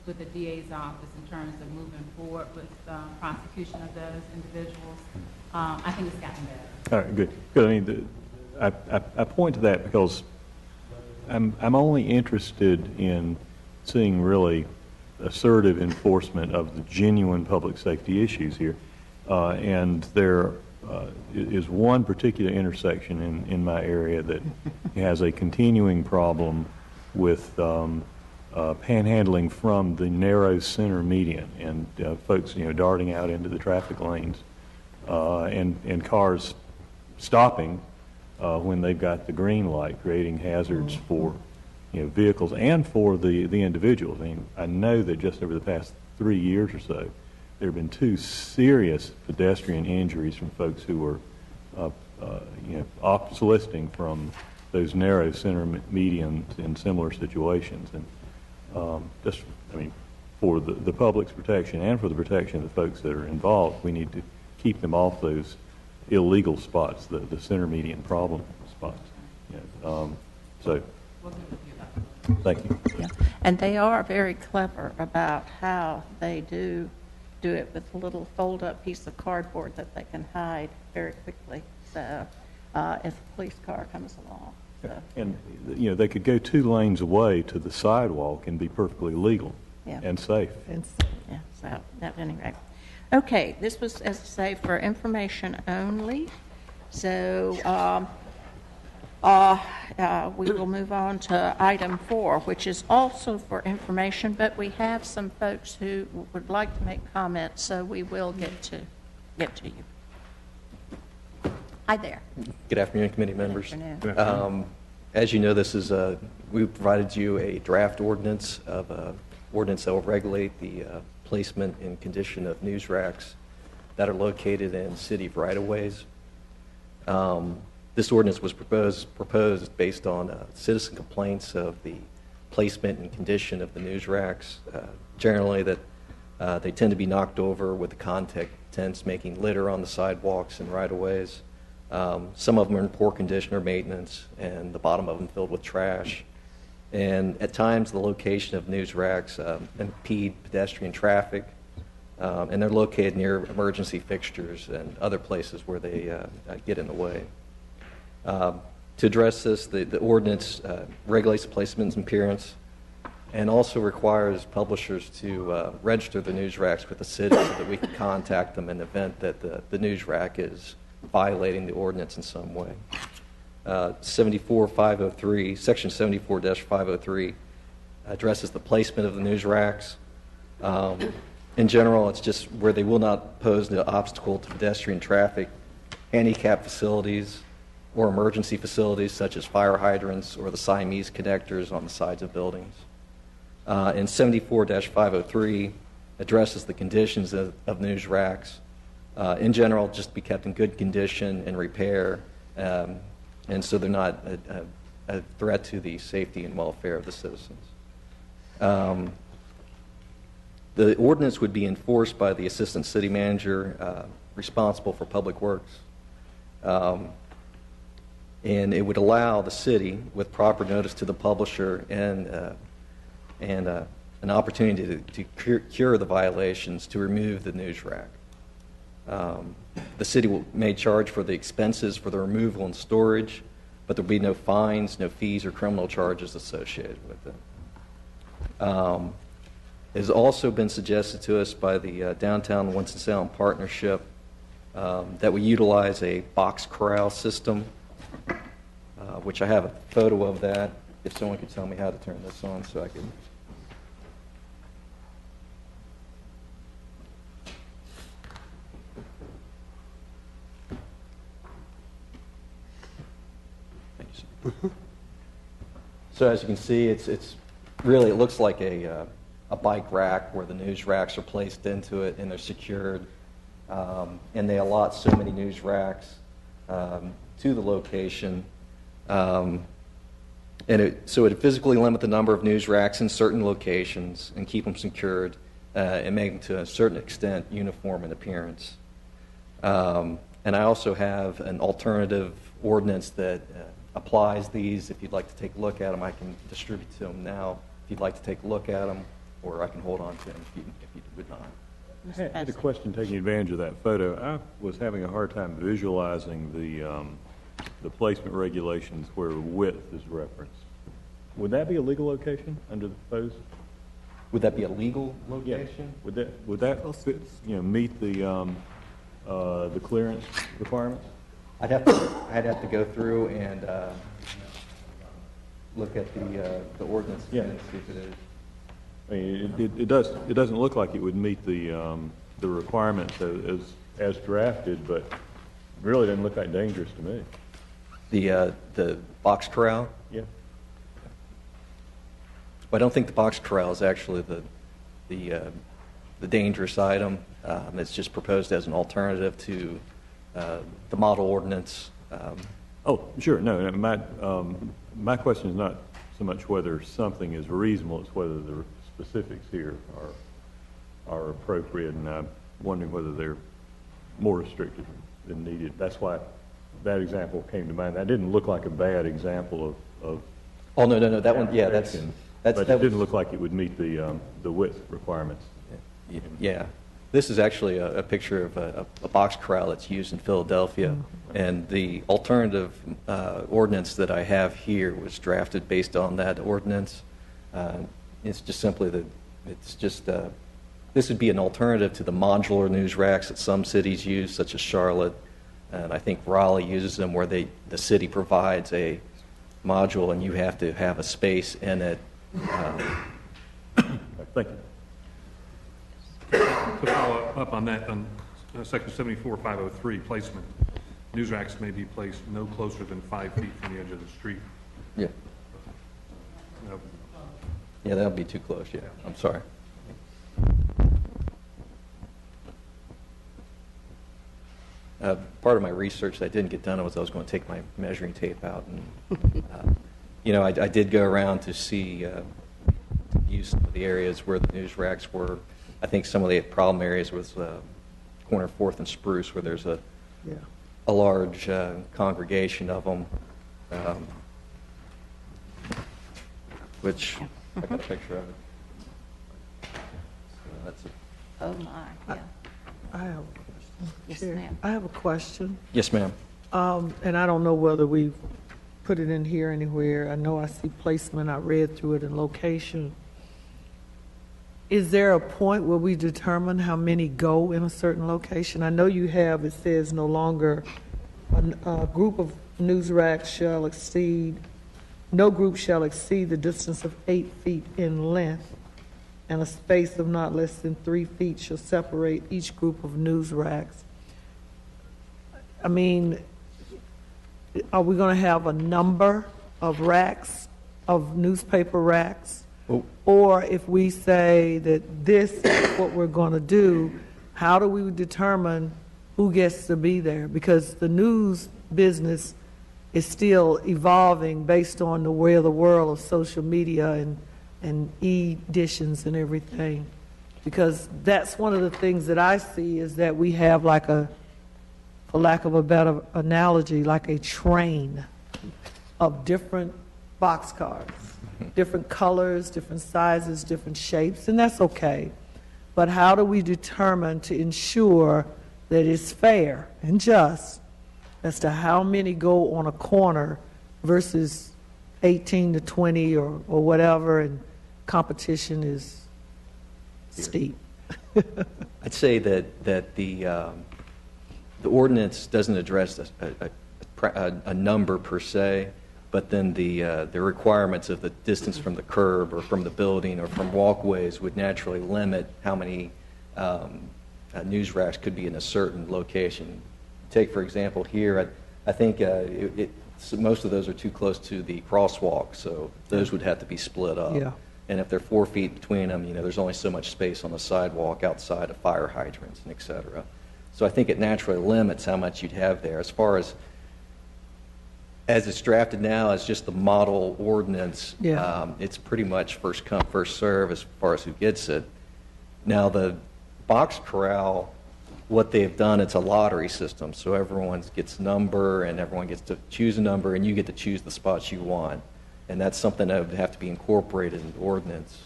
with the DA's office in terms of moving forward with prosecution of those individuals. I think it's gotten better. All right, good. Good. I mean, I point to that because I'm only interested in seeing really assertive enforcement of the genuine public safety issues here. And there is one particular intersection in my area that has a continuing problem with panhandling from the narrow center median and folks, darting out into the traffic lanes and cars stopping when they've got the green light, creating hazards for vehicles and for the individuals. I mean, I know that just over the past 3 years or so, there have been 2 serious pedestrian injuries from folks who were, soliciting from those narrow center medians in similar situations. And for the public's protection and for the protection of the folks that are involved, we need to keep them off those illegal spots, the center median problem spots. So, thank you. Yeah, and they are very clever about how they do it with a little fold-up piece of cardboard that they can hide very quickly. So, if a police car comes along. So. And, they could go 2 lanes away to the sidewalk and be perfectly legal and safe. Yeah, so at any rate. Okay, this was, as I say, for information only. So we will move on to item 4, which is also for information, but we have some folks who would like to make comments, so we will get to you. Hi there. Good afternoon, committee members. Good afternoon. As you know, this is we provided you a draft ordinance of ordinance that will regulate the placement and condition of news racks that are located in city right-of-ways. This ordinance was proposed based on citizen complaints of the placement and condition of the news racks. Generally, that they tend to be knocked over with the contents making litter on the sidewalks and right-of-ways. Some of them are in poor condition or maintenance, and the bottom of them filled with trash. And at times, the location of news racks impede pedestrian traffic, and they're located near emergency fixtures and other places where they get in the way. To address this, the ordinance regulates the placement and appearance, and also requires publishers to register the news racks with the city so that we can contact them in the event that the news rack is violating the ordinance in some way. 74503, Section 74-503 addresses the placement of the news racks. In general, it's just where they will not pose an obstacle to pedestrian traffic, handicap facilities, or emergency facilities such as fire hydrants or the Siamese connectors on the sides of buildings. And 74-503 addresses the conditions of news racks. In general, just be kept in good condition and repair, and so they're not a threat to the safety and welfare of the citizens. The ordinance would be enforced by the assistant city manager responsible for public works. And it would allow the city, with proper notice to the publisher and an opportunity to cure the violations, to remove the news rack. The city may charge for the expenses for the removal and storage, but there will be no fines, no fees, or criminal charges associated with it. It has also been suggested to us by the Downtown Winston-Salem Partnership that we utilize a box corral system, which I have a photo of that, if someone could tell me how to turn this on so I can... Thank you, sir. So as you can see, it's really, it looks like a bike rack where the news racks are placed into it and they're secured. And they allot so many news racks to the location. So it would physically limit the number of news racks in certain locations and keep them secured and make them to a certain extent uniform in appearance. And I also have an alternative ordinance that applies these. If you'd like to take a look at them, I can distribute to them now. If you'd like to take a look at them, or I can hold on to them if you would not. I had a question taking advantage of that photo. I was having a hard time visualizing the placement regulations where width is referenced. Would that be a legal location under the proposed? Would that be a legal location? Yeah. Would that fit, meet the clearance requirements? I'd have to go through and look at the ordinance and see if it is. I mean, it doesn't look like it would meet the requirements as drafted, but really doesn't look that dangerous to me. The box corral? Yeah. Well, I don't think the box corral is actually the dangerous item. It's just proposed as an alternative to the model ordinance. Oh, sure. No, my question is not so much whether something is reasonable, it's whether the specifics here are appropriate, and I'm wondering whether they're more restrictive than needed. That's why that example came to mind. That didn't look like a bad example of oh, no, that one, yeah, but it didn't look like it would meet the width requirements. Yeah. This is actually a picture of a box corral that's used in Philadelphia, and the alternative ordinance that I have here was drafted based on that ordinance. It's just simply that this would be an alternative to the modular news racks that some cities use, such as Charlotte, and I think Raleigh uses them, where the city provides a module and you have to have a space in it. Thank you. To follow up on that, on Section 74-503, placement, news racks may be placed no closer than 5 feet from the edge of the street. Yeah. Yeah, that would be too close, yeah. I'm sorry. Part of my research that I didn't get done was I was going to take my measuring tape out. And, I did go around to see use of the areas where the news racks were. I think some of the problem areas was corner 4th and Spruce, where there's a large congregation of them, which I got a picture of it. So that's it. Oh, my, yeah. I have, Yes, Chair, ma'am. I have a question. Yes, ma'am. And I don't know whether we put it in here anywhere. I know I see placement, I read through it, and location. Is there a point where we determine how many go in a certain location? I know you have, it says no longer a group of news racks shall exceed, no group shall exceed the distance of 8 feet in length, and a space of not less than 3 feet shall separate each group of news racks. I mean, are we going to have a number of racks, of newspaper racks? Or if we say that this is what we're going to do, how do we determine who gets to be there? Because the news business is still evolving based on the way of the world of social media and e-editions and everything. Because that's one of the things that I see is that we have like a, for lack of a better analogy, like a train of different boxcars. Different colors, different sizes, different shapes, and that's okay. But how do we determine to ensure that it's fair and just as to how many go on a corner versus 18 to 20 or whatever, and competition is steep? I'd say that the ordinance doesn't address a number per se, but then the requirements of the distance from the curb or from the building or from walkways would naturally limit how many news racks could be in a certain location. Take, for example, here, I think most of those are too close to the crosswalk, so those would have to be split up. Yeah. And if they're 4 feet between them, there's only so much space on the sidewalk outside of fire hydrants and et cetera. So I think it naturally limits how much you'd have there. As it's drafted now as just the model ordinance, it's pretty much first come, first serve as far as who gets it. Now, the box corral, what they've done, it's a lottery system, so everyone gets a number, and everyone gets to choose a number, and you get to choose the spots you want. And that's something that would have to be incorporated in the ordinance.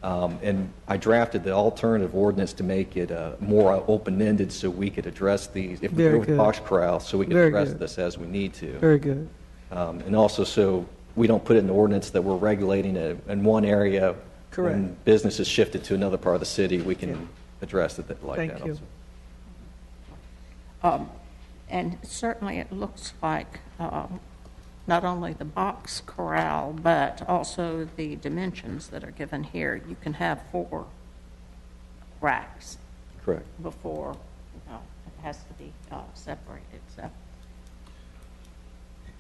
And I drafted the alternative ordinance to make it more open-ended so we could address these, if we go with box corral, so we can address this as we need to. Very good. And also so we don't put it in the ordinance that we're regulating it in one area. Correct. When business is shifted to another part of the city, we can address it like Thank that you. also. And certainly it looks like not only the box corral, but also the dimensions that are given here. You can have 4 racks. Correct. Before, it has to be separated, so.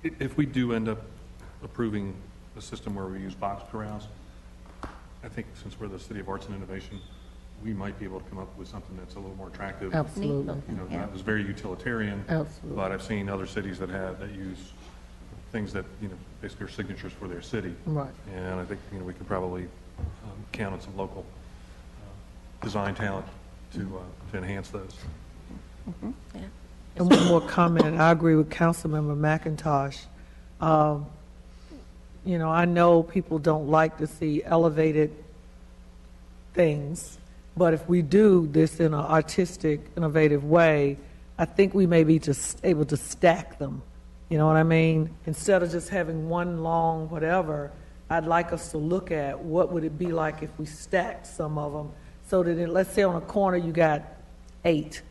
If we do end up approving a system where we use box corrals, I think since we're the City of Arts and Innovation, we might be able to come up with something that's a little more attractive. Absolutely. That was very utilitarian. Absolutely. But I've seen other cities that use things that, basically are signatures for their city. Right. And I think, we could probably count on some local design talent to enhance those. Mm-hmm. Yeah. And one more comment. I agree with Councilmember McIntosh. I know people don't like to see elevated things, but if we do this in an artistic, innovative way, I think we may be just able to stack them. You know what I mean? Instead of just having one long whatever, I'd like us to look at what would it be like if we stacked some of them so that, let's say on a corner you got 8.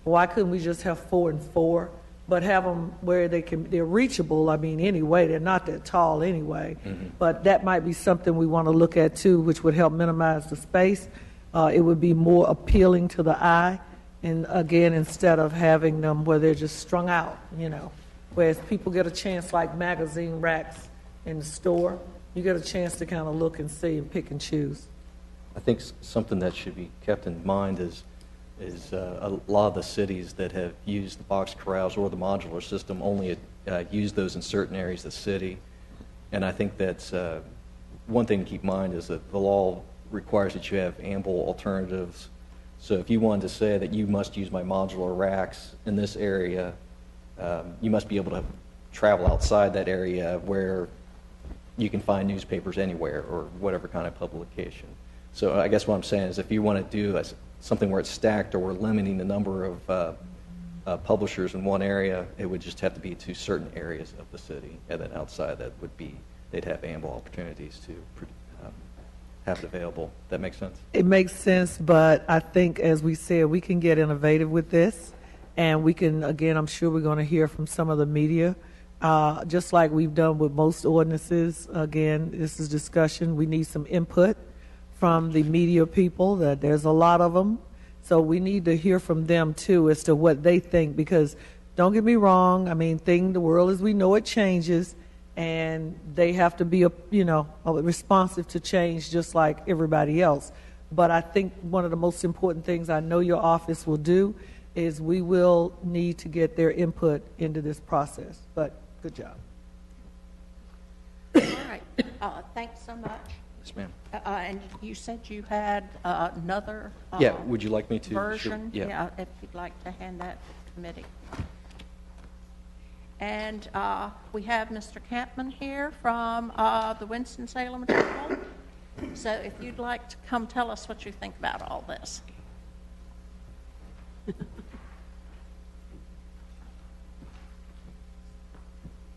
Why couldn't we just have 4 and 4, but have them where they're reachable? I mean, anyway, they're not that tall anyway. Mm-hmm. But that might be something we want to look at too, which would help minimize the space. It would be more appealing to the eye. And again, instead of having them where they're just strung out, whereas people get a chance like magazine racks in the store, You get a chance to kind of look and see and pick and choose. I think something that should be kept in mind is a lot of the cities that have used the box corrals or the modular system only use those in certain areas of the city. And I think that's one thing to keep in mind is that the law requires that you have ample alternatives. So if you wanted to say that you must use my modular racks in this area, you must be able to travel outside that area where you can find newspapers anywhere or whatever kind of publication. So I guess what I'm saying is if you want to do something where it's stacked or we're limiting the number of publishers in one area, it would just have to be to certain areas of the city. And then outside that would be, they'd have ample opportunities to have it available. That makes sense? It makes sense, but I think, as we said, we can get innovative with this. And we can, again, I'm sure we're going to hear from some of the media. Just like we've done with most ordinances, again, this is discussion. We need some input from the media people. That there's a lot of them. So we need to hear from them, too, as to what they think. Because don't get me wrong, I mean, the world as we know it changes. And they have to be, responsive to change just like everybody else. But I think one of the most important things I know your office will do is we will need to get their input into this process. But good job. All right. Thanks so much. Yes, ma'am. And you said you had another Yeah, would you like me to? version? Sure. Yeah. If you'd like to hand that to the committee. And we have Mr. Campman here from the Winston-Salem Journal. So if you'd like to come tell us what you think about all this.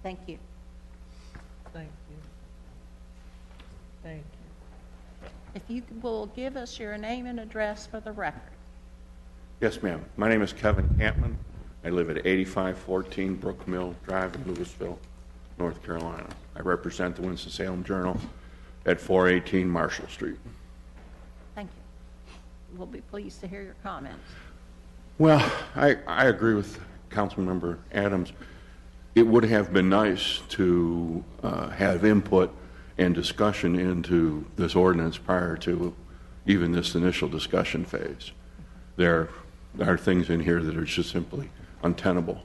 Thank you. Thank you. Thank you. If you will give us your name and address for the record. Yes, ma'am. My name is Kevin Campman. I live at 8514 Brook Mill Drive in Louisville, North Carolina. I represent the Winston-Salem Journal at 418 Marshall Street. Thank you. We'll be pleased to hear your comments. Well, I agree with Councilmember Adams. It would have been nice to have input and discussion into this ordinance prior to even this initial discussion phase. There are things in here that are just simply untenable.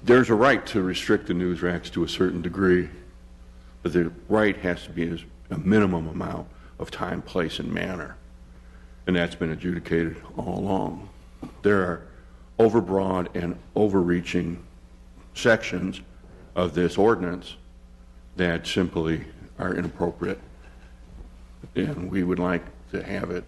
There's a right to restrict the news racks to a certain degree, but the right has to be a minimum amount of time, place, and manner. And that's been adjudicated all along. There are overbroad and overreaching sections of this ordinance that simply are inappropriate, and we would like to have it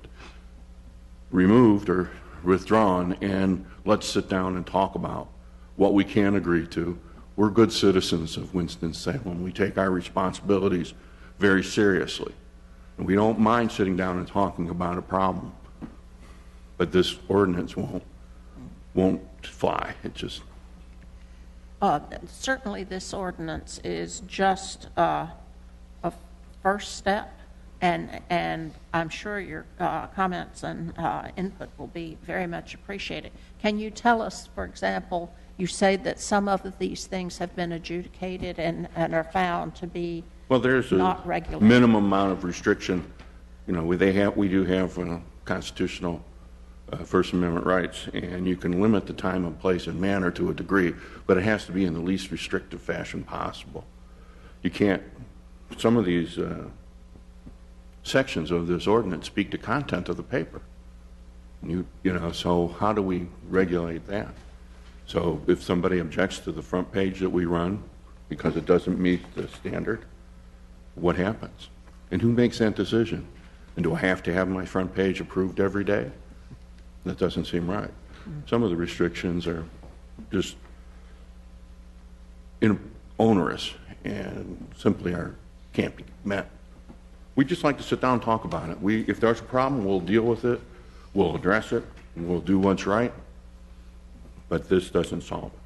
removed or withdrawn, and let's sit down and talk about what we can agree to. We're good citizens of Winston-Salem. We take our responsibilities very seriously. And we don't mind sitting down and talking about a problem. But this ordinance won't fly. It just... Certainly this ordinance is just a first step, and I'm sure your comments and input will be very much appreciated. Can you tell us, for example, you say that some of these things have been adjudicated and are found to be well, there's not a regulated. minimum amount of restriction. You know, we do have constitutional First Amendment rights, and you can limit the time and place and manner to a degree, but it has to be in the least restrictive fashion possible. You can't, some of these sections of this ordinance speak to content of the paper. So how do we regulate that? So if somebody objects to the front page that we run because it doesn't meet the standard, what happens? And who makes that decision? And do I have to have my front page approved every day? That doesn't seem right. Some of the restrictions are just onerous and simply can't be met. We'd just like to sit down and talk about it. If there's a problem, we'll deal with it, we'll address it, and we'll do what's right, but this doesn't solve it.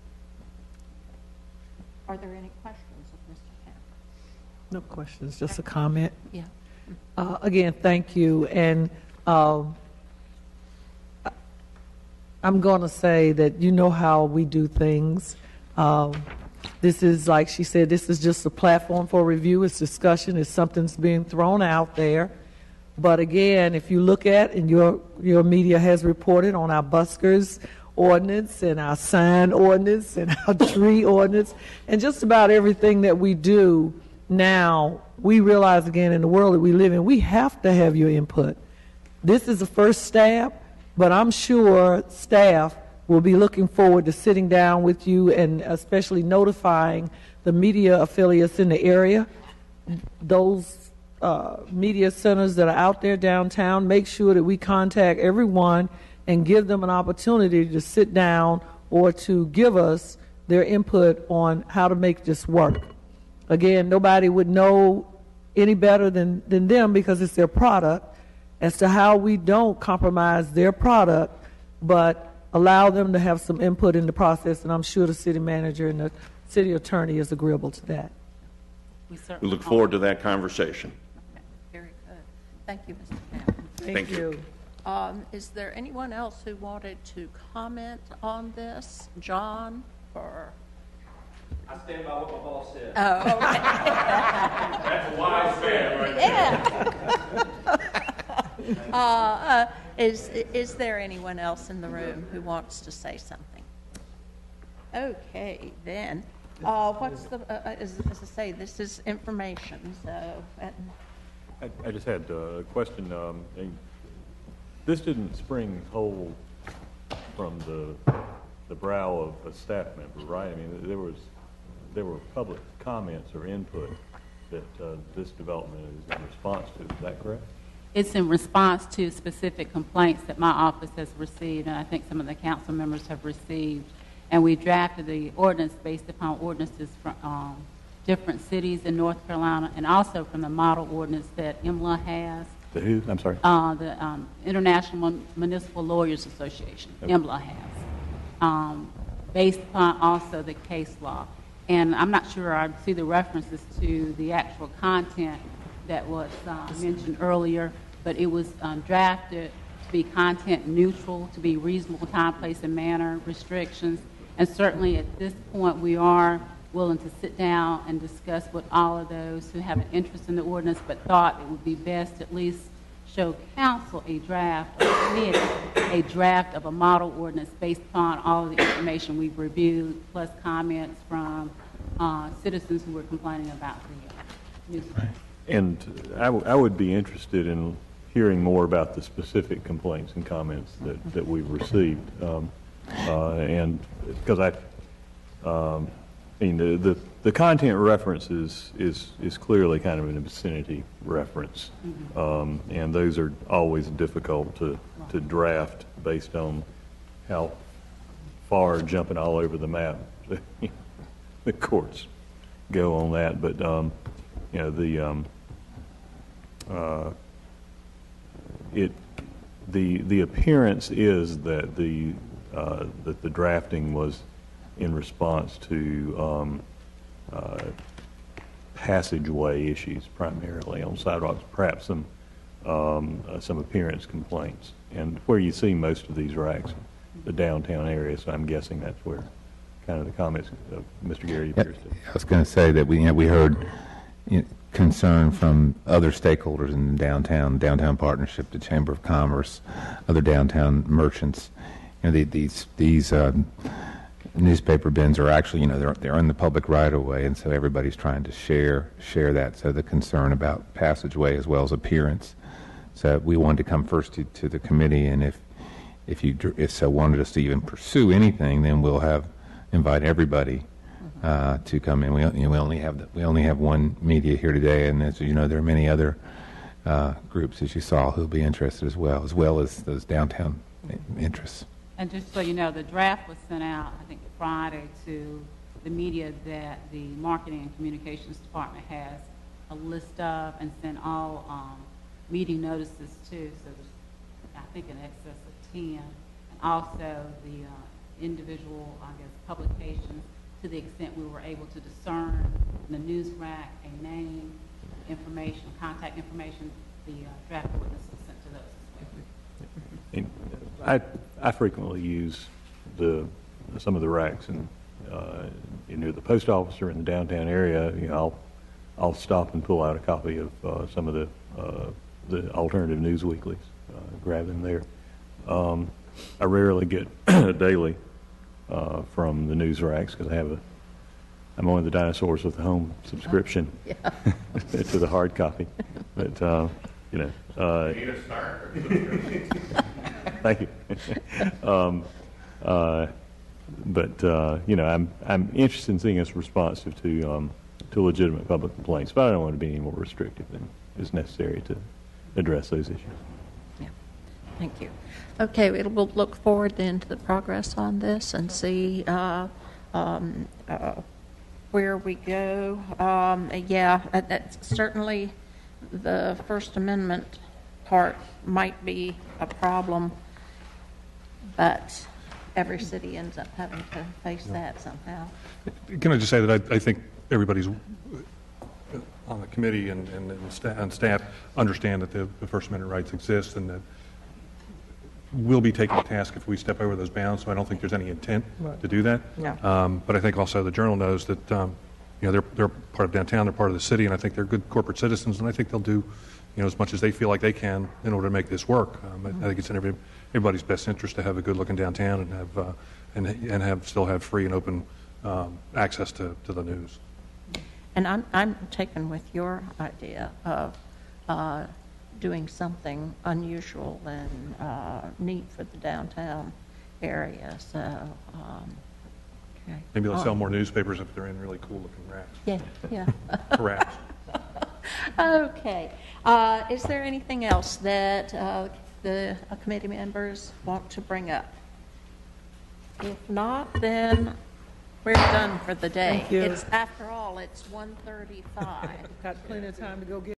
Are there any questions of Mr. Campbell? No questions, just a comment. Yeah. Again, thank you. And I'm going to say that you know how we do things. This is, like she said, this is just a platform for review. It's discussion. It's something's being thrown out there. But again, if you look at, and your media has reported on our buskers ordinance and our sign ordinance and our tree ordinance and just about everything that we do now, we realize again in the world that we live in, we have to have your input. This is the first stab, but I'm sure staff will be looking forward to sitting down with you and especially notifying the media affiliates in the area, those media centers that are out there downtown. Make sure that we contact everyone and give them an opportunity to sit down or to give us their input on how to make this work. Again, nobody would know any better than them because it's their product as to how we don't compromise their product, but allow them to have some input in the process, and I'm sure the city manager and the city attorney is agreeable to that. We look forward to that conversation. Okay, very good. Thank you, Mr. Campbell. Thank you. Is there anyone else who wanted to comment on this? John, or? I stand by what my boss said. Oh, okay. That's a wise man right there. Yeah. Is there anyone else in the room who wants to say something? Okay, then. What's the, as I say, this is information, so. I just had a question. This didn't spring whole from the brow of a staff member, right? I mean, there were public comments or input that this development is in response to. Is that correct? It's in response to specific complaints that my office has received, and I think some of the council members have received. And we drafted the ordinance based upon ordinances from different cities in North Carolina, and also from the model ordinance that IMLA has. The who? I'm sorry. The International Municipal Lawyers Association, okay. IMLA has, based upon also the case law. And I'm not sure I see the references to the actual content that was mentioned earlier, but it was drafted to be content neutral, to be reasonable time, place, and manner restrictions. And certainly at this point, we are willing to sit down and discuss with all of those who have an interest in the ordinance, but thought it would be best to at least show council a draft, a draft of a model ordinance based upon all of the information we've reviewed, plus comments from citizens who were complaining about the nuisance. Right. And I would be interested in hearing more about the specific complaints and comments that we've received. And because I mean, the content reference is clearly kind of an obscenity reference. And those are always difficult to draft based on how far jumping all over the map the courts go on that. But, you know, the appearance is that the drafting was in response to passageway issues primarily on sidewalks, perhaps some appearance complaints, and where you see most of these racks, the downtown area. So I'm guessing that's where kind of the comments of Mr. Gary appears to. I was going to say that we heard concern from other stakeholders in the downtown partnership, the Chamber of Commerce, other downtown merchants. You know, these newspaper bins are actually, they're in the public right of way, and so everybody's trying to share that. So the concern about passageway as well as appearance. So we wanted to come first to the committee, and if so wanted us to even pursue anything, then we'll invite everybody to come in. We only have one media here today, and as you know, there are many other groups, as you saw, who'll be interested as well as those downtown interests. And just so you know, the draft was sent out, I think, Friday to the media that the Marketing and Communications Department has a list of, and sent all meeting notices to. So there's, I think, in excess of 10, and also the individual, publications, to the extent we were able to discern in the news rack a name, information, contact information. The draft ordinance was sent to those as well. I frequently use some of the racks in near the post office or in the downtown area, I'll stop and pull out a copy of some of the alternative news weeklies, grab them there. I rarely get a daily from the news racks because I'm one of the dinosaurs with the home subscription to the hard copy. But thank you. I'm interested in seeing us responsive to legitimate public complaints, but I don't want to be any more restrictive than is necessary to address those issues. Yeah, thank you. Okay, we'll look forward then to the progress on this and see where we go. That's certainly the First Amendment part might be a problem, but every city ends up having to face that somehow. Can I just say that I think everybody's on the committee and staff understand that the First Amendment rights exist and that we'll be taking a task if we step over those bounds, so I don't think there's any intent to do that. No. But I think also the Journal knows that they're part of downtown, they're part of the city, and I think they're good corporate citizens, and I think they'll do as much as they feel like they can in order to make this work. I think it's in everybody's best interest to have a good-looking downtown and have still have free and open access to the news. And I'm taken with your idea of doing something unusual and neat for the downtown area. So, okay. Maybe they'll sell more newspapers if they're in really cool-looking racks. Yeah. Perhaps. Okay. Is there anything else that the committee members want to bring up? If not, then we're done for the day. Thank you. After all, it's 1:35. Got plenty of time to go get